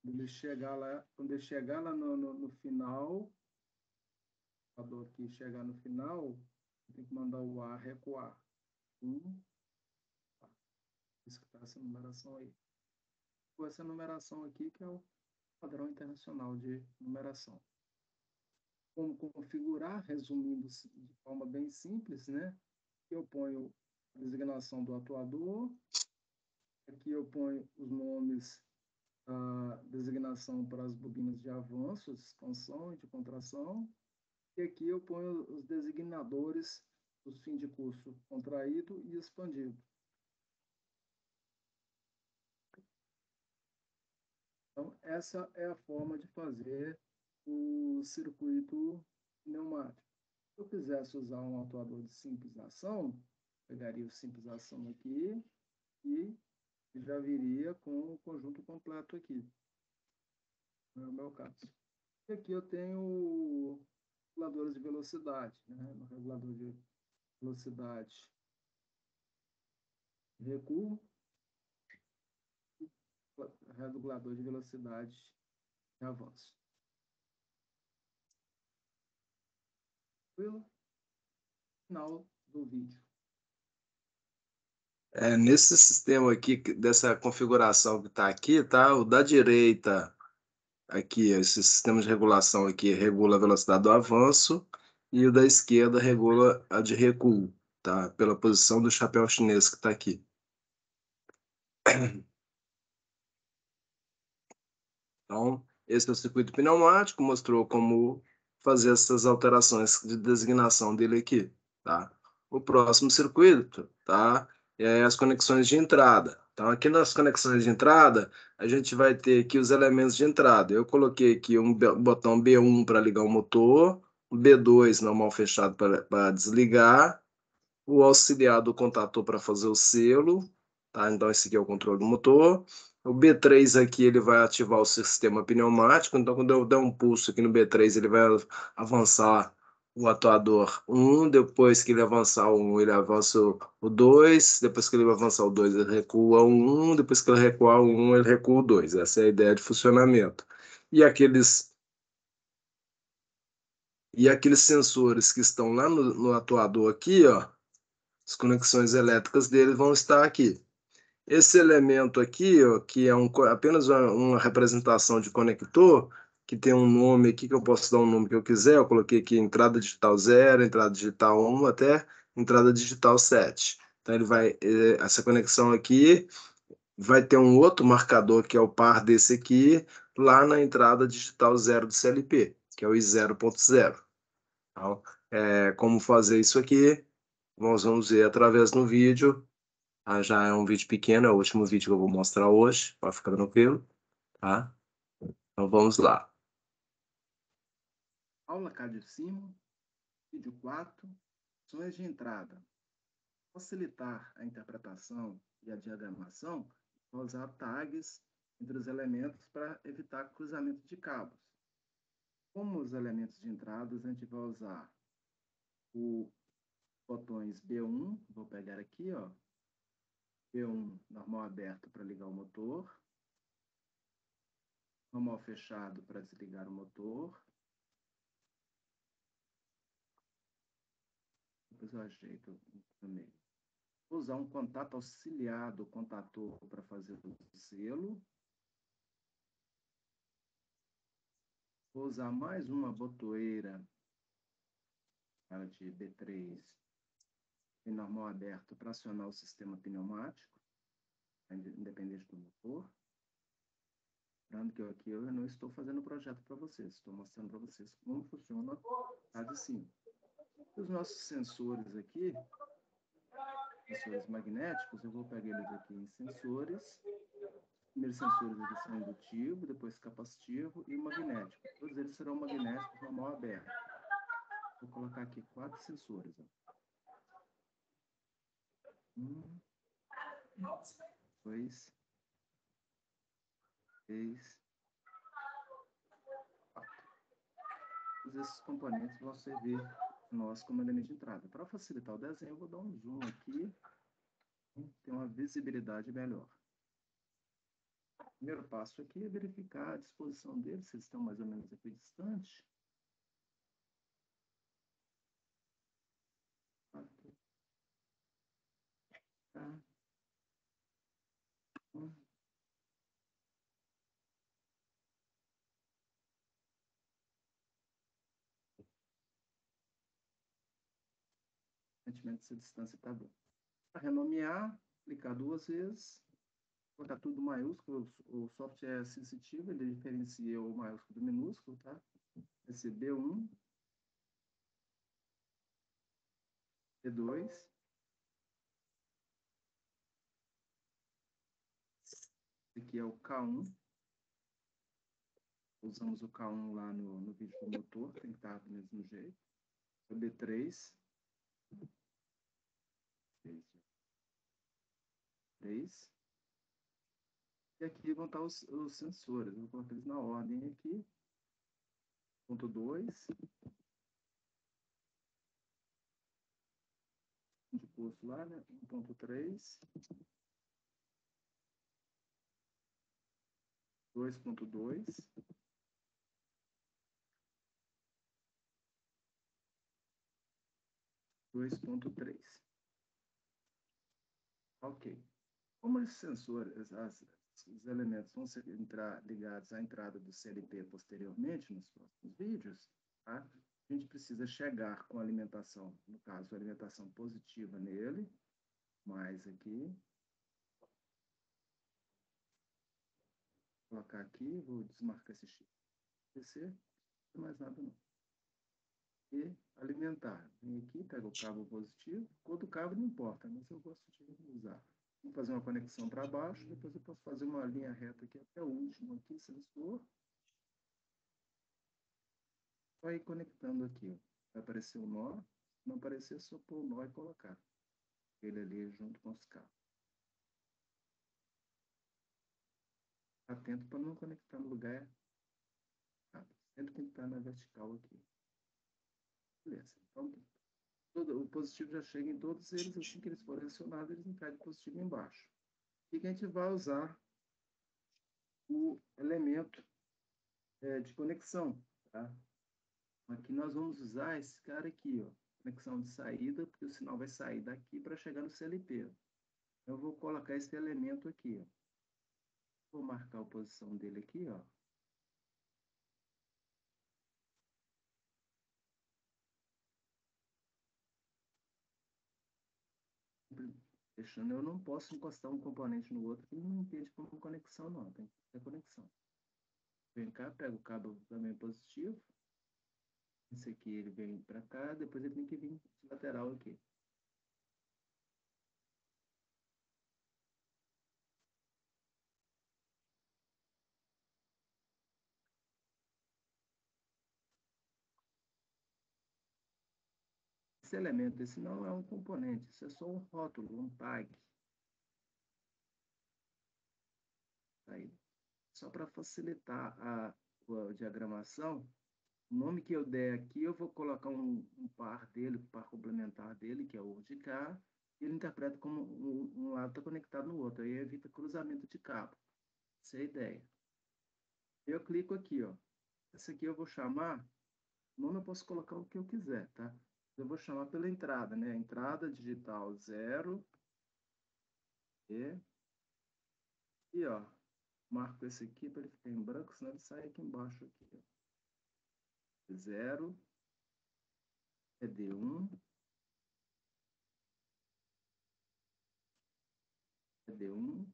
ele chegar lá, no final, aqui chegar no final, tem que mandar o A recuar. Isso que está essa numeração aí. Com essa numeração aqui, que é o padrão internacional de numeração. Como configurar, resumindo de forma bem simples, né? Eu ponho a designação do atuador, aqui eu ponho os nomes, a designação para as bobinas de avanço, de expansão e de contração, e aqui eu ponho os designadores dos fim de curso contraído e expandido. Então, essa é a forma de fazer o circuito pneumático. Se eu quisesse usar um atuador de simples ação, pegaria o simples ação aqui e já viria com o conjunto completo aqui. No meu caso. E aqui eu tenho reguladores de velocidade, né? No regulador de velocidade recuo, regulador de velocidade de avanço. Final do vídeo. Nesse sistema aqui, dessa configuração que está aqui, tá? O da direita, aqui, esse sistema de regulação aqui, regula a velocidade do avanço, e o da esquerda regula a de recuo, tá? Pela posição do chapéu chinês que está aqui. Então, esse é o circuito pneumático, mostrou como fazer essas alterações de designação dele aqui, tá? O próximo circuito, tá? É as conexões de entrada. Então, aqui nas conexões de entrada, a gente vai ter aqui os elementos de entrada. Eu coloquei aqui um botão B1 para ligar o motor, o B2 normal fechado para desligar, o auxiliar do contator para fazer o selo, tá? Então, esse aqui é o controle do motor. O B3 aqui, ele vai ativar o sistema pneumático. Então, quando eu der um pulso aqui no B3, ele vai avançar o atuador 1. Depois que ele avançar o 1, ele avança o 2. Depois que ele avançar o 2, ele recua o 1. Depois que ele recuar o 1, ele recua o 2. Essa é a ideia de funcionamento. E aqueles sensores que estão lá no atuador aqui, ó, as conexões elétricas dele vão estar aqui. Esse elemento aqui, ó, que é apenas uma representação de conector, que tem um nome aqui, que eu posso dar um nome que eu quiser. Eu coloquei aqui entrada digital 0, entrada digital 1, até entrada digital 7. Então, essa conexão aqui vai ter um outro marcador, que é o par desse aqui, lá na entrada digital 0 do CLP, que é o I0.0. Então, como fazer isso aqui? Nós vamos ver através do vídeo. Já é um vídeo pequeno, é o último vídeo que eu vou mostrar hoje, para ficar tranquilo, tá? Então vamos lá. Aula cá de cima, vídeo 4, opções de entrada. Facilitar a interpretação e a diagramação, vou usar tags entre os elementos para evitar cruzamento de cabos. Como os elementos de entrada, a gente vai usar os botões B1, vou pegar aqui, ó, B1 normal aberto para ligar o motor, normal fechado para desligar o motor. Depois eu ajeito no meio. Vou usar um contato auxiliar do contator para fazer o selo. Vou usar mais uma botoeira de B3 em normal aberto para acionar o sistema pneumático, independente do motor. Lembrando que aqui eu não estou fazendo o projeto para vocês, estou mostrando para vocês como funciona a de cima. Os nossos sensores aqui, sensores magnéticos, eu vou pegar eles aqui em sensores. Os primeiros sensores aqui são indutivo, depois capacitivo e magnético. Todos eles serão magnéticos normal aberto. Vou colocar aqui 4 sensores. Ó. 1, 2, 3, 4. Todos esses componentes vão servir nós como elemento de entrada. Para facilitar o desenho, eu vou dar um zoom aqui. Ter uma visibilidade melhor. O primeiro passo aqui é verificar a disposição deles, se eles estão mais ou menos equidistantes. Tá. Sentimento dessa distância está bom. Para renomear, clicar 2 vezes, colocar tudo maiúsculo, o software é sensitivo, ele diferencia o maiúsculo do minúsculo, tá? Esse B1, B2, esse aqui é o K1, usamos o K1 lá no vídeo do motor, tem que estar do mesmo jeito, o B3, 3. E aqui vão estar os sensores. Eu vou colocar eles na ordem aqui. Ponto 2. De posto lá, né? 1.3. 2.2. 2.3. Ok. Como esses sensores, os elementos vão ser ligados à entrada do CLP posteriormente, nos próximos vídeos, tá? A gente precisa chegar com a alimentação, no caso, a alimentação positiva nele, mais aqui. Vou colocar aqui, vou desmarcar esse chip. Descer, não mais nada não. E alimentar. Vem aqui, pega o cabo positivo. Cor do cabo não importa, mas eu gosto de usar. Vou fazer uma conexão para baixo, depois eu posso fazer uma linha reta aqui até o último aqui, sensor. Só ir conectando aqui. Vai aparecer o nó. Se não aparecer, só pôr o nó e colocar ele ali junto com os cabos. Atento para não conectar no lugar errado. Sempre tem que estar na vertical aqui. Beleza. Então, o positivo já chega em todos eles. Assim que eles forem acionados, eles encadem positivo embaixo. E que a gente vai usar o elemento de conexão, tá? Aqui nós vamos usar esse cara aqui, ó, conexão de saída, porque o sinal vai sair daqui para chegar no CLP. Eu vou colocar esse elemento aqui, ó. Vou marcar a posição dele aqui, ó. Deixando, eu não posso encostar um componente no outro que não entende como conexão, não. Tem que ter conexão. Vem cá, pega o cabo também positivo. Esse aqui ele vem para cá, depois ele tem que vir lateral aqui. esse elemento. Esse não é um componente, isso é só um rótulo, um tag. Aí, só para facilitar a diagramação, o nome que eu der aqui, eu vou colocar um par dele, um par complementar dele, que é o de cá, e ele interpreta como um lado está conectado no outro, aí evita cruzamento de cabo. Essa é a ideia. Eu clico aqui, ó. Esse aqui eu vou chamar, o nome eu posso colocar o que eu quiser, tá? Eu vou chamar pela entrada, né? Entrada digital 0. E, ó, marco esse aqui para ele ficar em branco, senão ele sai aqui embaixo. Aqui, ó. 0, D1, D1,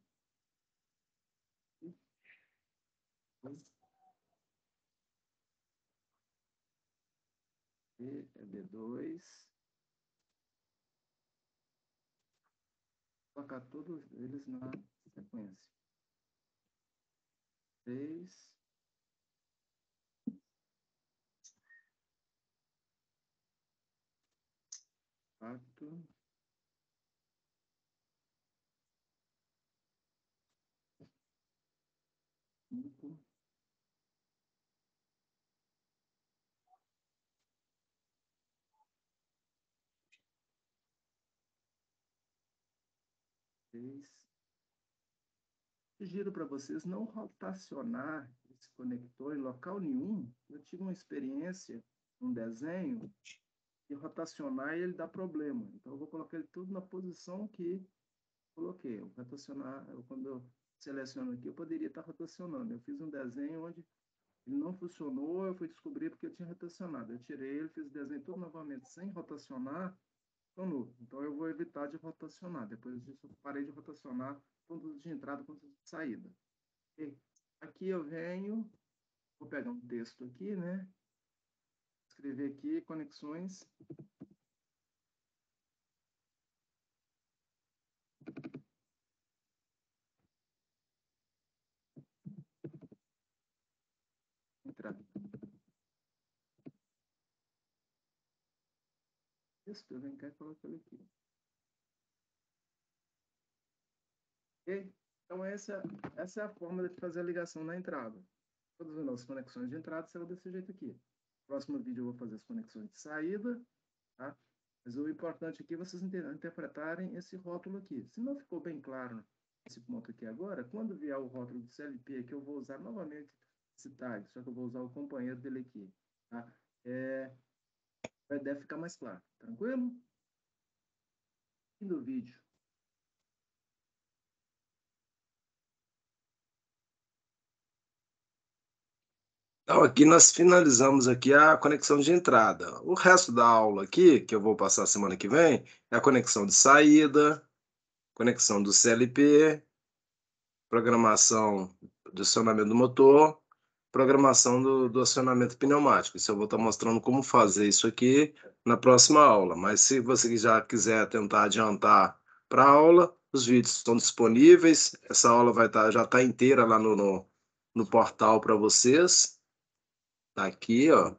D2, colocar todos eles na sequência. 3, 4, 5, 6. Sugiro para vocês não rotacionar esse conector em local nenhum. Eu tive uma experiência, um desenho, e rotacionar ele dá problema. Então, eu vou colocar ele tudo na posição que coloquei. Eu rotacionar, quando eu seleciono aqui, eu poderia estar rotacionando. Eu fiz um desenho onde ele não funcionou, eu fui descobrir porque eu tinha rotacionado. Eu tirei ele, fiz o desenho todo novamente sem rotacionar, funcionou. Então, eu vou evitar de rotacionar. Depois disso, eu parei de rotacionar tanto de entrada quanto de saída. Okay? Aqui eu venho, vou pegar um texto aqui, né? Escrever aqui, conexões. Entrada. Texto, eu venho cá e coloco ele aqui. Ok? Então, essa é a forma de fazer a ligação na entrada. Todas as nossas conexões de entrada serão desse jeito aqui. No próximo vídeo eu vou fazer as conexões de saída, tá? Mas o importante aqui é vocês interpretarem esse rótulo aqui. Se não ficou bem claro esse ponto aqui agora, quando vier o rótulo do CLP aqui, eu vou usar novamente esse tag, só que eu vou usar o companheiro dele aqui, tá? Deve ficar mais claro. Tranquilo? Fim do vídeo. Então, aqui nós finalizamos aqui a conexão de entrada. O resto da aula aqui, que eu vou passar semana que vem, é a conexão de saída, conexão do CLP, programação do acionamento do motor, programação do acionamento pneumático. Isso eu vou estar mostrando como fazer isso aqui na próxima aula. Mas se você já quiser tentar adiantar para a aula, os vídeos estão disponíveis. Essa aula já está inteira lá no portal para vocês. Tá aqui, ó.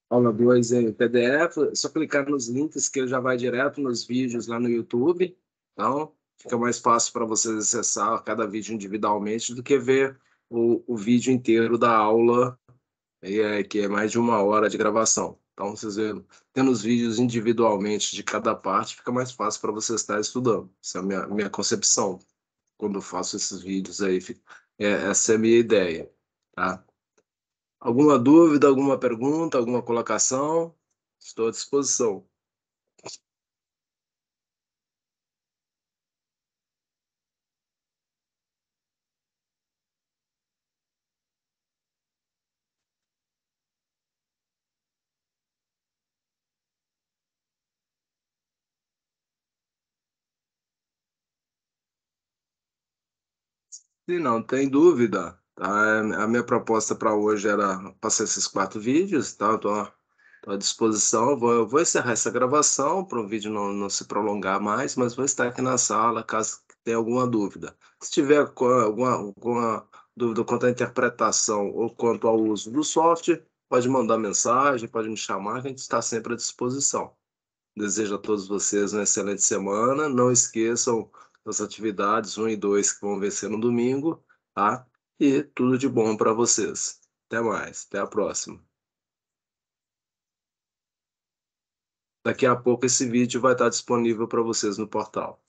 Aula 2 em PDF, é só clicar nos links que ele já vai direto nos vídeos lá no YouTube. Então, fica mais fácil para vocês acessar cada vídeo individualmente do que ver o vídeo inteiro da aula, que é mais de 1 hora de gravação. Então, vocês vendo, tendo os vídeos individualmente de cada parte, fica mais fácil para vocês estar estudando. Essa é a minha concepção quando eu faço esses vídeos aí. Essa é a minha ideia, tá? Alguma dúvida, alguma pergunta, alguma colocação? Estou à disposição. Se não tem dúvida, tá? A minha proposta para hoje era passar esses 4 vídeos, tá? Estou à disposição. Eu vou encerrar essa gravação para o vídeo não se prolongar mais, mas vou estar aqui na sala, caso Tem alguma dúvida? Se tiver alguma dúvida quanto à interpretação ou quanto ao uso do software, pode mandar mensagem, pode me chamar, que a gente está sempre à disposição. Desejo a todos vocês uma excelente semana. Não esqueçam das atividades 1 e 2 que vão vencer no domingo, tá? E tudo de bom para vocês. Até mais, até a próxima. Daqui a pouco esse vídeo vai estar disponível para vocês no portal.